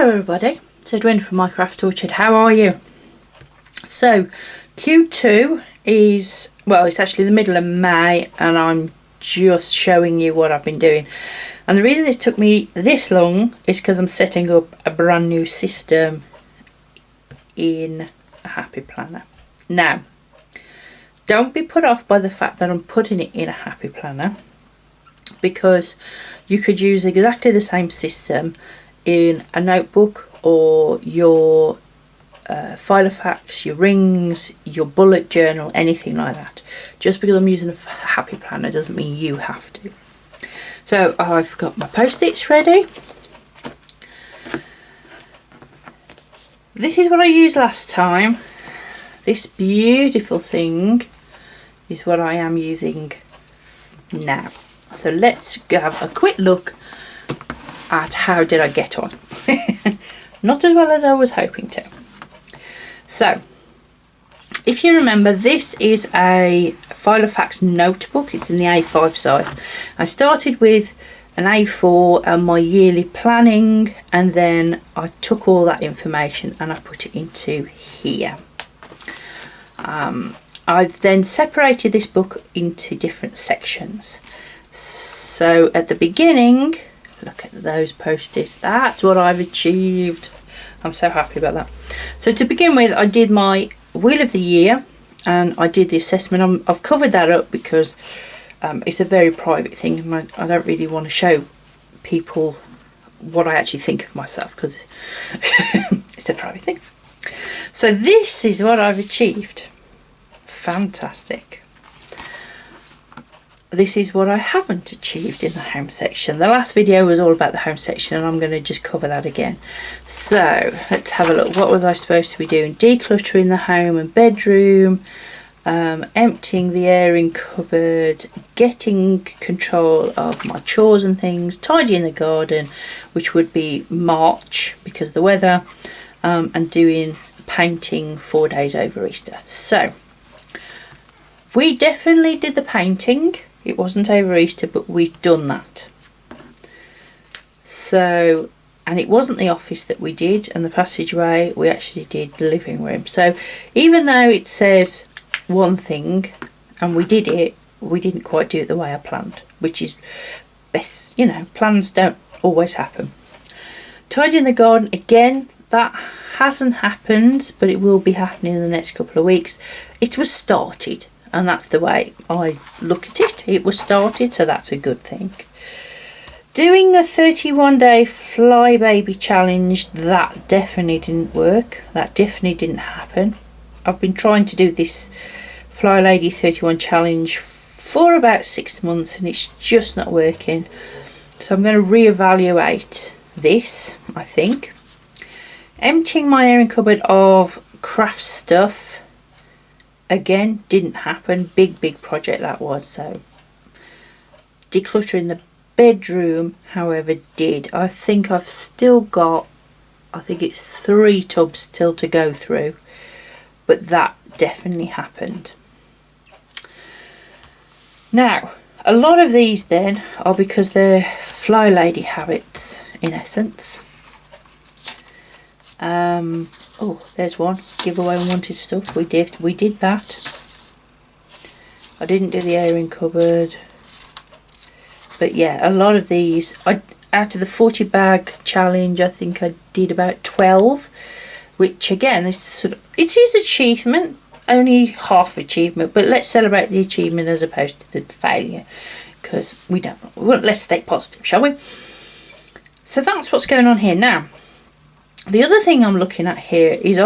Hello everybody, it's Edwin from Minecraft Orchard. How are you? So Q2 is, well, it's actually the middle of May and I'm just showing you what I've been doing. And the reason this took me this long is because I'm setting up a brand new system in a Happy Planner. Now, don't be put off by the fact that I'm putting it in a Happy Planner, because you could use exactly the same system in a notebook or your Filofax, your rings, your bullet journal, anything like that. Just because I'm using a Happy Planner doesn't mean you have to. So I've got my post-its ready. This is what I used last time. This beautiful thing is what I am using now. So let's have a quick look at how did I get on. Not as well as I was hoping to. So if you remember, this is a Filofax notebook. It's in the A5 size. I started with an A4 and my yearly planning, and then I took all that information and I put it into here. I've then separated this book into different sections. So at the beginning, look at those post-its. That's what I've achieved. I'm so happy about that. So to begin with, I did my Wheel of the Year and I did the assessment. I've covered that up because it's a very private thing and I don't really want to show people what I actually think of myself because it's a private thing. So this is what I've achieved. Fantastic. This is what I haven't achieved in the home section. The last video was all about the home section and I'm going to just cover that again. So let's have a look. What was I supposed to be doing? Decluttering the home and bedroom, emptying the airing cupboard, getting control of my chores and things, tidying the garden, which would be March because of the weather, and doing painting 4 days over Easter. So we definitely did the painting. It wasn't over Easter, but we've done that. So, and it wasn't the office that we did and the passageway, we actually did the living room. So even though it says one thing and we did it, we didn't quite do it the way I planned, which is best, you know, plans don't always happen. Tidying the garden, again, that hasn't happened, but it will be happening in the next couple of weeks. It was started. And that's the way I look at it. It was started, so that's a good thing. Doing a 31-day flybaby challenge, that definitely didn't work. That definitely didn't happen. I've been trying to do this Fly Lady 31 challenge for about 6 months and it's just not working. So I'm going to reevaluate this, I think. Emptying my airing cupboard of craft stuff. Again, didn't happen. Big project that was. So decluttering the bedroom, however, did. I think I've still got, I think it's 3 tubs still to go through, but that definitely happened. Now, a lot of these then are because they're Fly Lady habits in essence. Oh, there's one. Give away unwanted stuff. We did that. I didn't do the airing cupboard. But yeah, a lot of these, out of the 40 bag challenge, I think I did about 12. Which again, is sort of, it is achievement. Only half achievement. But let's celebrate the achievement as opposed to the failure. Because we don't, well, let's stay positive, shall we? So that's what's going on here now. The other thing I'm looking at here is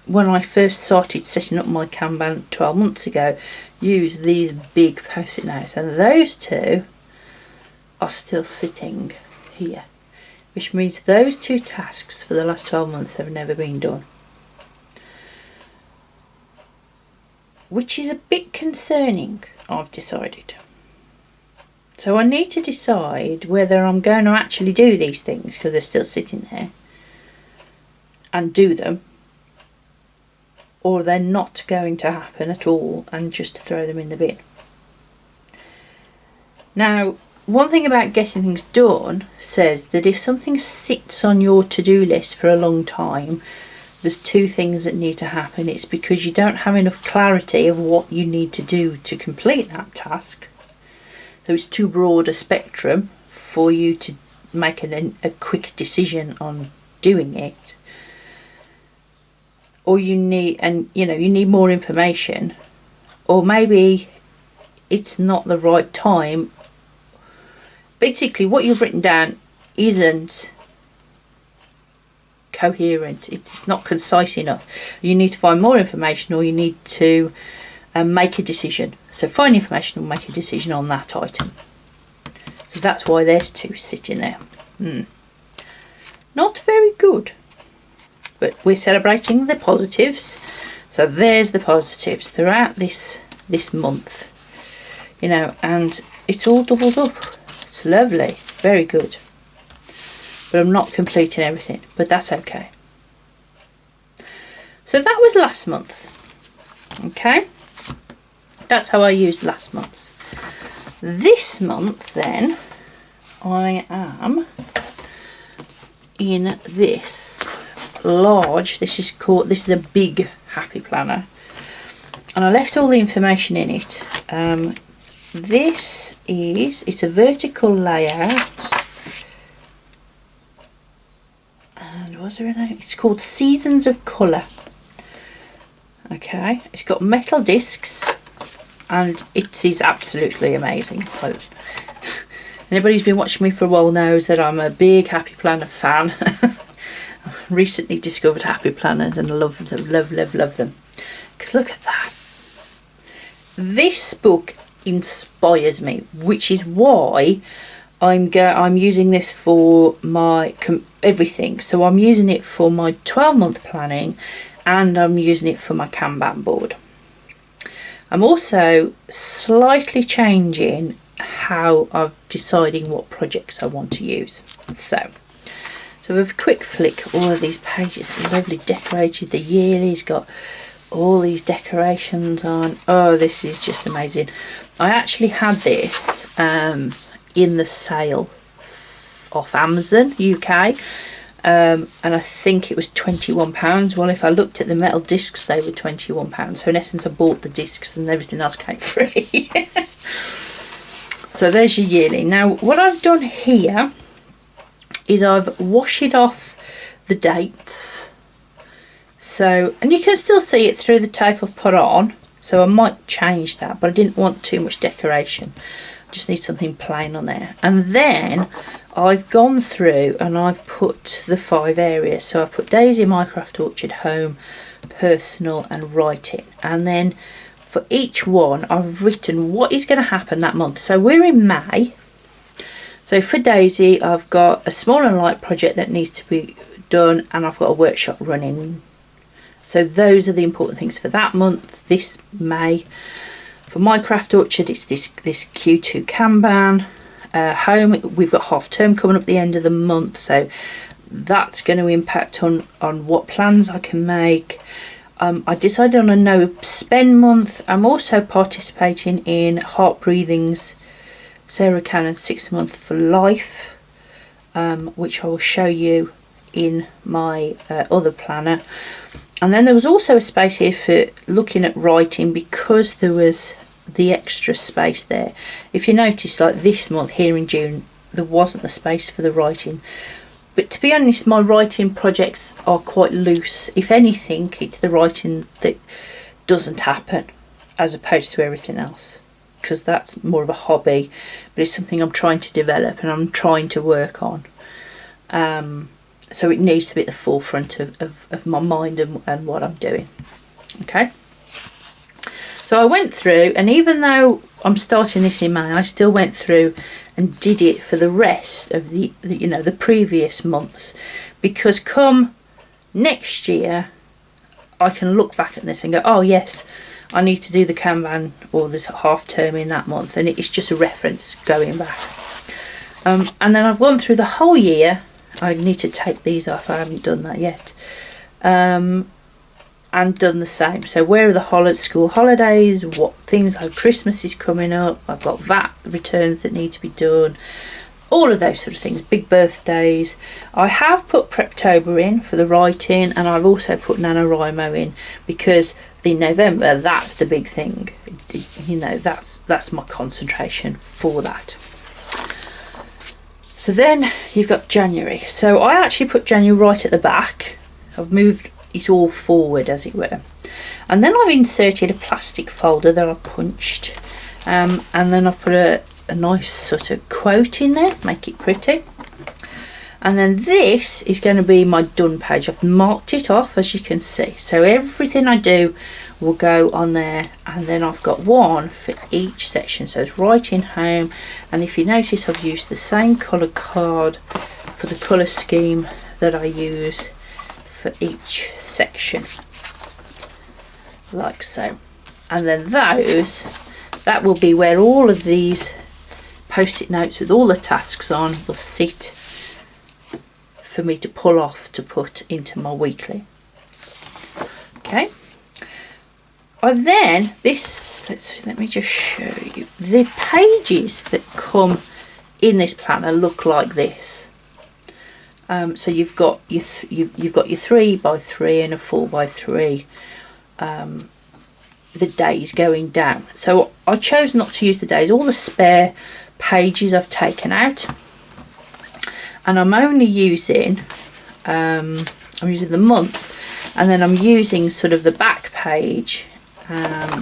when I first started setting up my Kanban 12 months ago, used these big post-it notes, and those two are still sitting here, which means those 2 tasks for the last 12 months have never been done, which is a bit concerning, I've decided. So I need to decide whether I'm going to actually do these things because they're still sitting there and do them, or they're not going to happen at all and just throw them in the bin. Now, one thing about getting things done says that if something sits on your to-do list for a long time, there's two things that need to happen. It's because you don't have enough clarity of what you need to do to complete that task. So it's too broad a spectrum for you to make a quick decision on doing it. Or you need, you need more information. Or maybe it's not the right time. Basically, what you've written down isn't coherent. It's not concise enough. You need to find more information, or you need to make a decision. So find information or make a decision on that item. So that's why there's two sitting there. Not very good. But we're celebrating the positives. So there's the positives throughout this month. And it's all doubled up. It's lovely, very good. But I'm not completing everything, but that's okay. So that was last month. Okay, that's how I used last month's. This month then, I am in this large, this is a big happy planner, and I left all the information in it. It's a vertical layout, and was there a name? It's called Seasons of Colour. Okay, it's got metal discs, and it is absolutely amazing. Well, anybody who's been watching me for a while knows that I'm a big happy planner fan. I've recently discovered happy planners and love them, love them. Because look at that. This book inspires me, which is why I'm using this for my everything. So I'm using it for my 12-month planning, and I'm using it for my Kanban board. I'm also slightly changing how I'm deciding what projects I want to use. So with a quick flick, all of these pages are lovely decorated. The yearly's got all these decorations on. Oh, this is just amazing. I actually had this in the sale off Amazon UK, and I think it was £21. Well, if I looked at the metal discs, they were £21. So in essence, I bought the discs and everything else came free. So there's your yearly. Now what I've done here is I've washed off the dates. So, and you can still see it through the tape I've put on, so I might change that, but I didn't want too much decoration. I just need something plain on there. And then I've gone through and I've put the 5 areas. So I've put Daisy, Minecraft, Orchard, Home, Personal and Writing. And then for each one I've written what is going to happen that month. So we're in May. So for Daisy, I've got a small and light project that needs to be done, and I've got a workshop running. So those are the important things for that month, this May. For Minecraft Orchard, it's this Q2 Kanban. Home, we've got half term coming up at the end of the month, so that's going to impact on what plans I can make. I decided on a no spend month. I'm also participating in Heart Breathing's Sarah Cannon's 6 month for life, which I will show you in my other planner. And then there was also a space here for looking at writing, because there was the extra space there. If you notice, like this month here in June, there wasn't the space for the writing. But to be honest, my writing projects are quite loose. If anything, it's the writing that doesn't happen as opposed to everything else, because that's more of a hobby, but it's something I'm trying to develop and I'm trying to work on. So it needs to be at the forefront of my mind and what I'm doing. Okay. So I went through, and even though I'm starting this in May, I still went through and did it for the rest of the previous months, because come next year I can look back at this and go, oh yes, I need to do the Kanban or this half term in that month, and it's just a reference going back. And then I've gone through the whole year. I need to take these off, I haven't done that yet. And and done the same. So where are the school holidays, what things like Christmas is coming up, I've got VAT returns that need to be done, all of those sort of things, big birthdays. I have put Preptober in for the writing, and I've also put NaNoWriMo in because in November that's the big thing, you know, that's my concentration for that. So then you've got January. So I actually put January right at the back. I've moved it all forward, as it were, and then I've inserted a plastic folder that I punched, and then I've put a nice sort of quote in there, make it pretty. And then this is going to be my done page. I've marked it off, as you can see, so everything I do will go on there, and then I've got one for each section. So it's writing home, and if you notice I've used the same colour card for the colour scheme that I use for each section, like so. And then that will be where all of these post-it notes with all the tasks on will sit for me to pull off to put into my weekly. Okay, I've then let me just show you the pages that come in this planner look like this. So you've got your 3x3 and a 4x3, the days going down. So I chose not to use the days. All the spare pages I've taken out, and I'm only using I'm using the month, and then I'm using sort of the back page. Let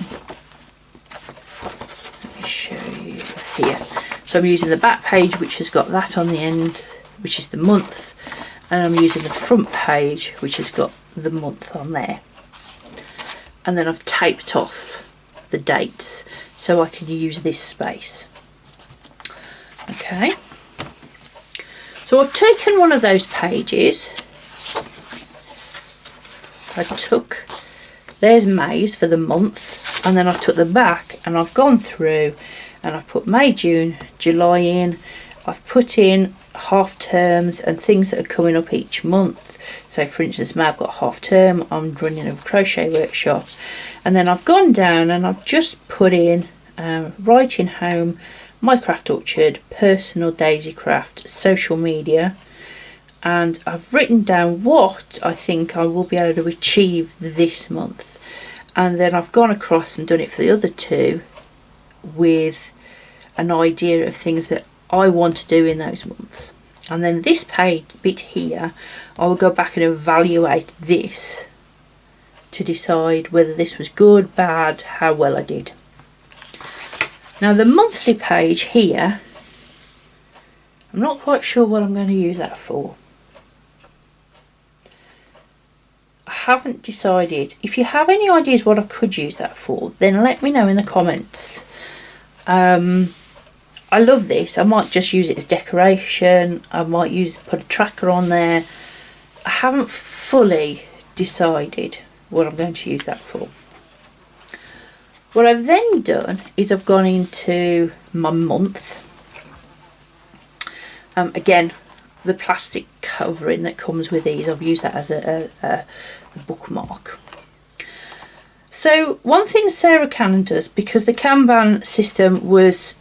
me show you here. So I'm using the back page, which has got that on the end, which is the month, and I'm using the front page, which has got the month on there. And then I've taped off the dates so I can use this space. Okay, so I've taken one of those pages. There's May's for the month, and then I've took the back and I've gone through and I've put May, June, July in. I've put in half terms and things that are coming up each month. So for instance, May, I've got half term, I'm running a crochet workshop, and then I've gone down and I've just put in writing home, my craft orchard, personal daisy craft, social media, and I've written down what I think I will be able to achieve this month, and then I've gone across and done it for the other two with an idea of things that I want to do in those months. And then this bit here, I will go back and evaluate this to decide whether this was good, bad, how well I did. Now the monthly page here, I'm not quite sure what I'm going to use that for. I haven't decided. If you have any ideas what I could use that for, then let me know in the comments. I love this. I might just use it as decoration. I might put a tracker on there. I haven't fully decided what I'm going to use that for. What I've then done is I've gone into my month. Again, the plastic covering that comes with these, I've used that as a bookmark. So one thing Sarah Cannon does, because the Kanban system was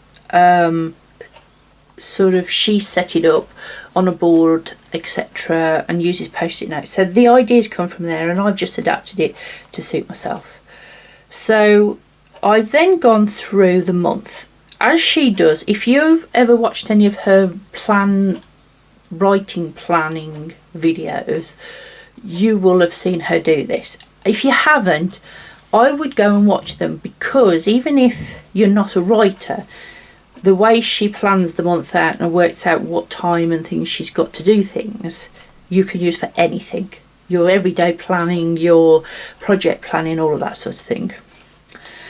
sort of, she set it up on a board, etc., and uses post-it notes. So the ideas come from there, and I've just adapted it to suit myself. So I've then gone through the month as she does. If you've ever watched any of her planning videos, you will have seen her do this. If you haven't, I would go and watch them, because even if you're not a writer, the way she plans the month out and works out what time and things she's got to do things, you can use for anything. Your everyday planning, your project planning, all of that sort of thing.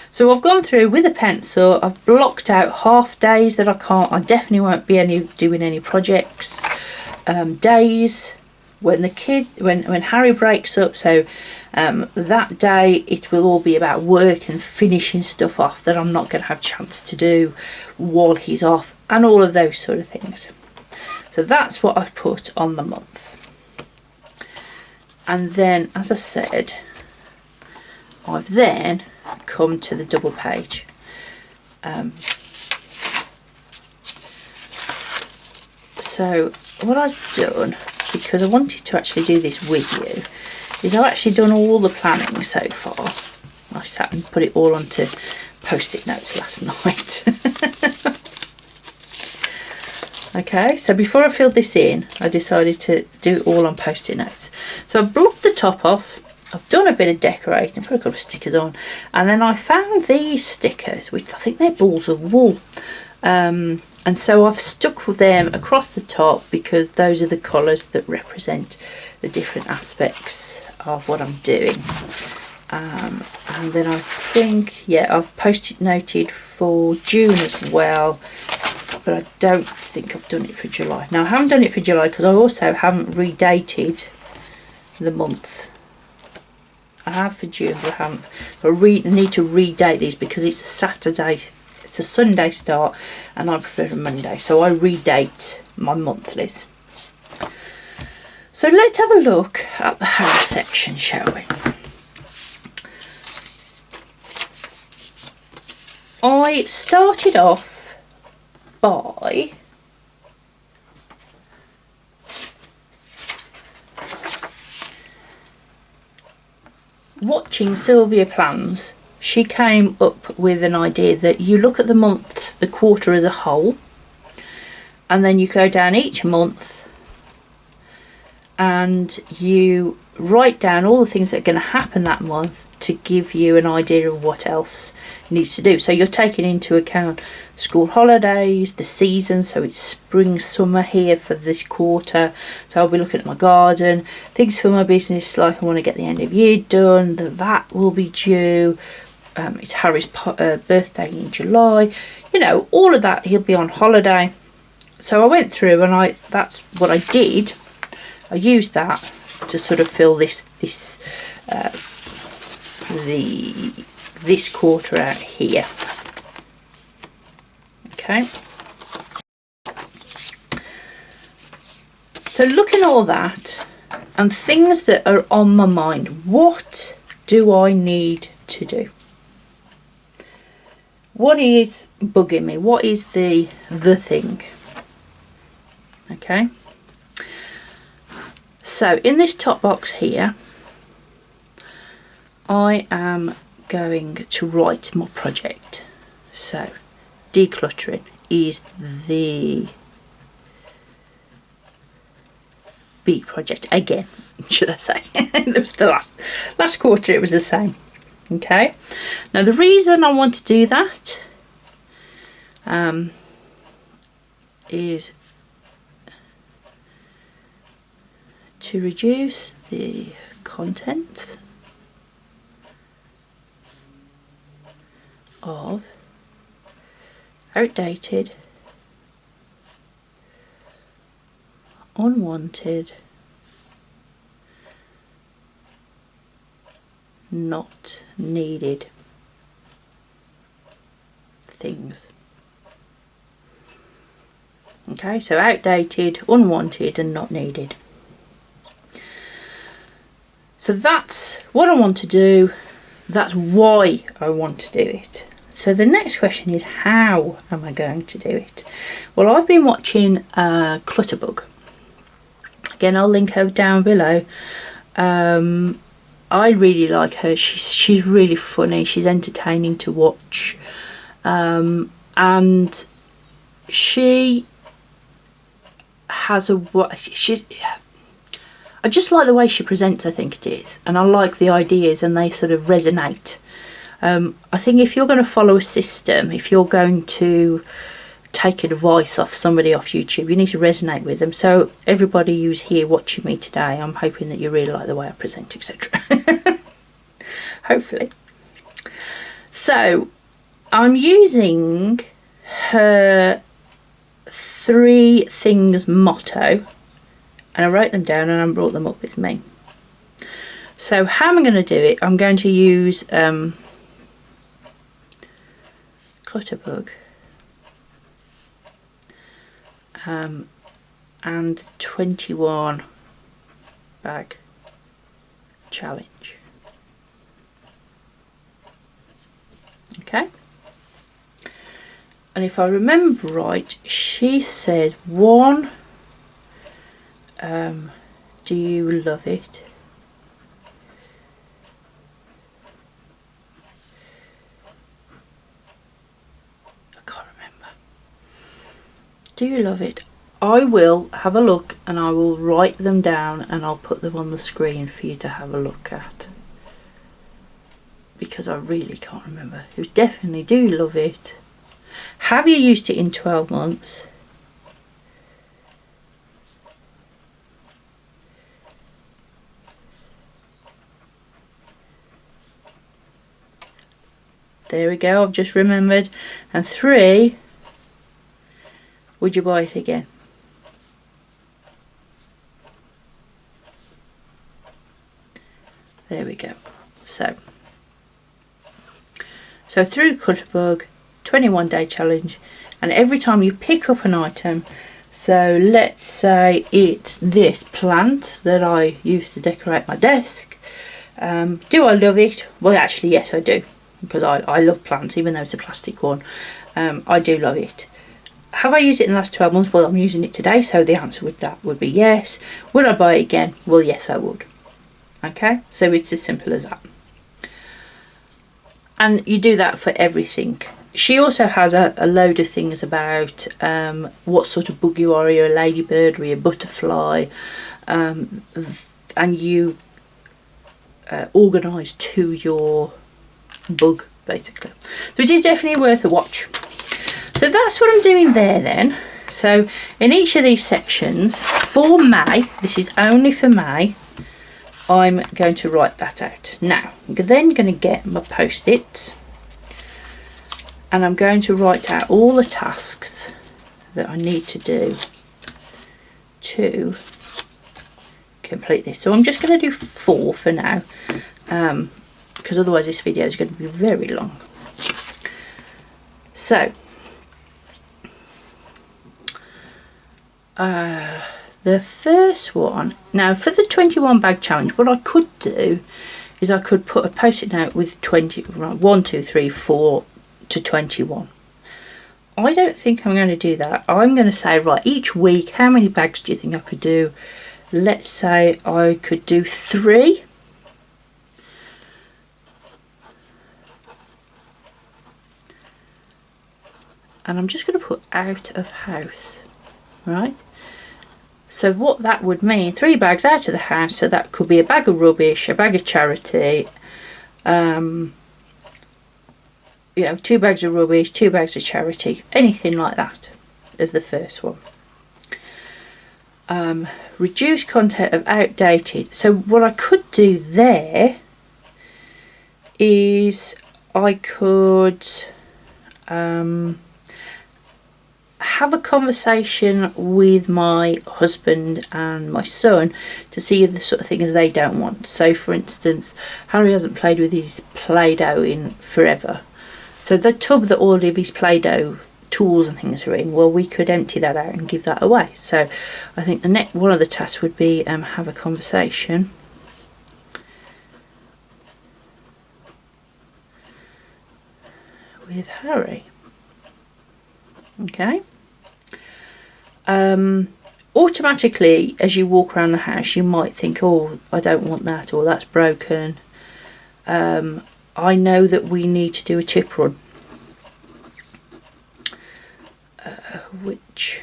So I've gone through with a pencil, I've blocked out half days that I definitely won't be doing any projects, days when Harry breaks up, so that day it will all be about work and finishing stuff off that I'm not going to have a chance to do while he's off, and all of those sort of things. So that's what I've put on the month. And then, as I said, I've then come to the double page. So what I've done, because I wanted to actually do this with you, is I've actually done all the planning so far. I sat and put it all onto post-it notes last night. Okay, so before I filled this in, I decided to do it all on post-it notes. So I blocked the top off. I've done a bit of decorating, put a couple of stickers on, and then I found these stickers, which I think they're balls of wool. And so I've stuck with them across the top because those are the colours that represent the different aspects of what I'm doing. And then I think, yeah, I've post-it noted for June as well, but I don't think I've done it for July. Now I haven't done it for July because I also haven't redated the month. I have for June, but I haven't. I need to redate these because it's a Saturday, it's a Sunday start, and I prefer a Monday, so I redate my monthlies. So let's have a look at the home section, shall we? I started off by watching Sylvia plans. She came up with an idea that you look at the month, the quarter as a whole, and then you go down each month and you write down all the things that are going to happen that month to give you an idea of what else needs to do. So you're taking into account school holidays, the season, so it's spring, summer here for this quarter. So I'll be looking at my garden, things for my business, like I want to get the end of year done, the VAT will be due, it's Harry's birthday in July, you know, all of that. He'll be on holiday. So I went through and that's what I did. I used that to sort of fill this quarter out here. Okay, so looking at all that and things that are on my mind, what do I need to do? What is bugging me? What is the thing? Okay, so in this top box here, I am going to write my project. So decluttering is the big project again, should I say. It was the last quarter, it was the same. Okay, now the reason I want to do that is to reduce the content of outdated, unwanted, not needed things. Okay, so outdated, unwanted and not needed. So that's what I want to do. That's why I want to do it. So the next question is, how am I going to do it? Well, I've been watching ClutterBug. Again, I'll link her down below. I really like her. She's really funny. She's entertaining to watch. And she has I just like the way she presents, I think it is. And I like the ideas and they sort of resonate. I think if you're going to follow a system, if you're going to take advice off somebody off YouTube, you need to resonate with them. So everybody who's here watching me today, I'm hoping that you really like the way I present, etc. Hopefully. So I'm using her 3 things motto, and I wrote them down and I brought them up with me. So how am I going to do it? I'm going to use ClutterBug and 21 bag challenge. Okay. And if I remember right, she said one, do you love it? I can't remember. Do you love it? I will have a look and I will write them down and I'll put them on the screen for you to have a look at. Because I really can't remember. It was definitely do you love it? Have you used it in 12 months? There we go, I've just remembered. And 3, would you buy it again? There we go. So through ClutterBug, 21-day challenge, and every time you pick up an item, so let's say it's this plant that I use to decorate my desk. Do I love it? Well, actually, yes, I do, because I love plants, even though it's a plastic one. I do love it. Have I used it in the last 12 months? Well, I'm using it today, so the answer with that would be yes. Would I buy it again? Well, yes, I would. Okay, so it's as simple as that. And you do that for everything. She also has a load of things about what sort of bug you are. Are you a ladybird? Are you a butterfly? And you organise to your bug, basically. So it is definitely worth a watch. So that's what I'm doing there then. So in each of these sections, for May, this is only for May, I'm going to write that out. Now, I'm then going to get my post-its and I'm going to write out all the tasks that I need to do to complete this. So I'm just going to do 4 for now, because otherwise this video is going to be very long. So, the first one, now for the 21 bag challenge, what I could do is I could put a post-it note with 1, 2, 3, 4 to 21. I don't think I'm going to do that. I'm going to say, right, each week, how many bags do you think I could do? Let's say I could do 3. And I'm just going to put out of house, right? So what that would mean, 3 bags out of the house, so that could be a bag of rubbish, a bag of charity, 2 bags of rubbish, 2 bags of charity, anything like that is the first one. Reduce content of outdated. So what I could do there is I could have a conversation with my husband and my son to see the sort of things they don't want. So for instance, Harry hasn't played with his Play-Doh in forever, so the tub that all of his Play-Doh tools and things are in, well, we could empty that out and give that away. So I think the next one of the tasks would be have a conversation with Harry. Okay. Automatically, as you walk around the house, you might think, oh, I don't want that, or that's broken. I know that we need to do a tip run, which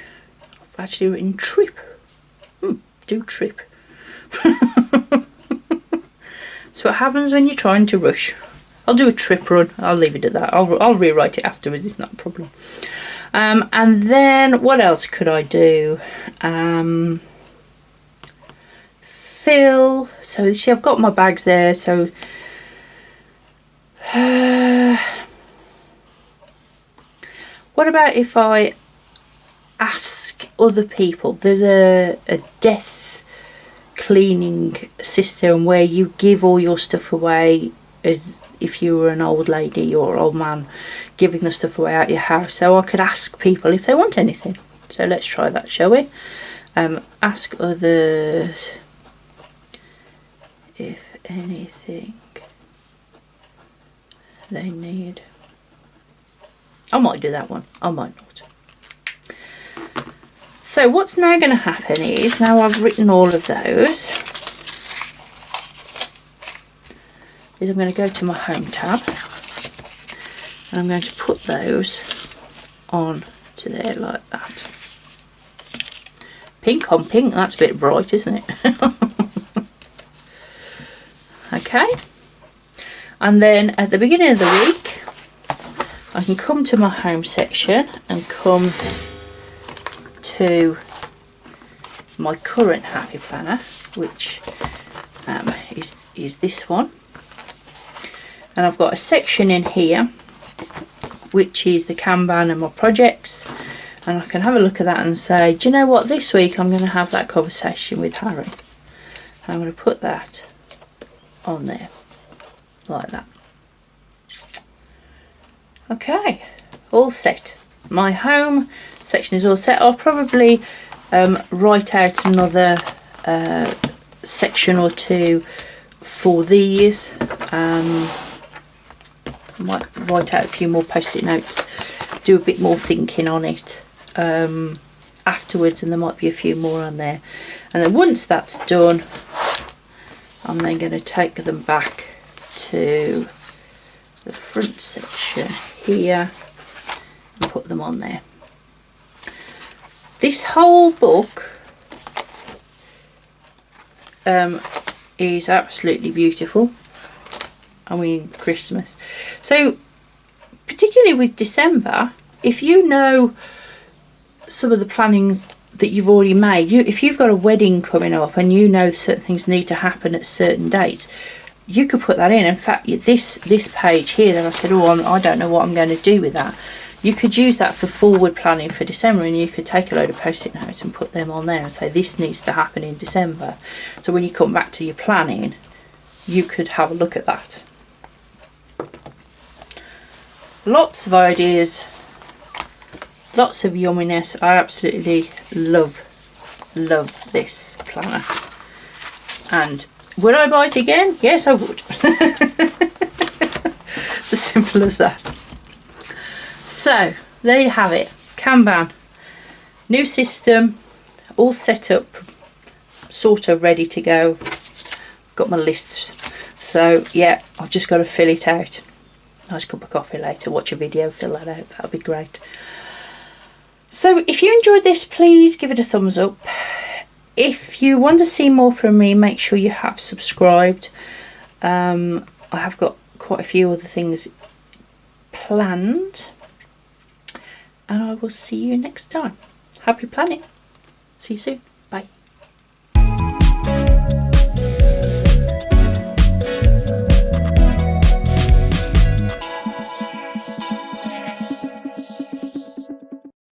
I've actually written trip. Do trip. So what happens when you're trying to rush? I'll do a trip run. I'll leave it at that. I'll rewrite it afterwards. It's not a problem. And then what else could I do? Fill. So you see, I've got my bags there. So what about if I ask other people? There's a death cleaning system where you give all your stuff away, as if you were an old lady or old man giving the stuff away out your house. So I could ask people if they want anything. So let's try that, shall we? Ask others if anything they need. I might do that one, I might not. So what's now going to happen is, now I've written all of those, is I'm going to go to my home tab and I'm going to put those on to there like that. Pink on pink, that's a bit bright, isn't it? Okay, and then at the beginning of the week I can come to my home section and come to my current happy planner, which is this one, and I've got a section in here which is the Kanban and my projects, and I can have a look at that and say, do you know what, this week I'm going to have that conversation with Harry. I'm going to put that on there like that. Okay, all set. My home section is all set. I'll probably write out another section or two for these. Might write out a few more post-it notes, do a bit more thinking on it afterwards, and there might be a few more on there. And then once that's done, I'm then going to take them back to the front section here and put them on there. This whole book is absolutely beautiful. I mean, Christmas. So particularly with December, if you know some of the plannings that you've already made, if you've got a wedding coming up and you know certain things need to happen at certain dates, you could put that in. In fact, this page here that I said, oh, I don't know what I'm going to do with that, you could use that for forward planning for December, and you could take a load of post-it notes and put them on there and say this needs to happen in December. So when you come back to your planning, you could have a look at that. Lots of ideas, lots of yumminess. I absolutely love this planner, and would I buy it again? Yes, I would. It's as simple as that. So there you have it, Kanban, new system, all set up, sort of ready to go. Got my lists, so yeah, I've just got to fill it out. Nice cup of coffee later, watch a video, fill that out, that'll be great. So if you enjoyed this, please give it a thumbs up. If you want to see more from me, make sure you have subscribed. I have got quite a few other things planned, and I will see you next time. Happy planning. See you soon.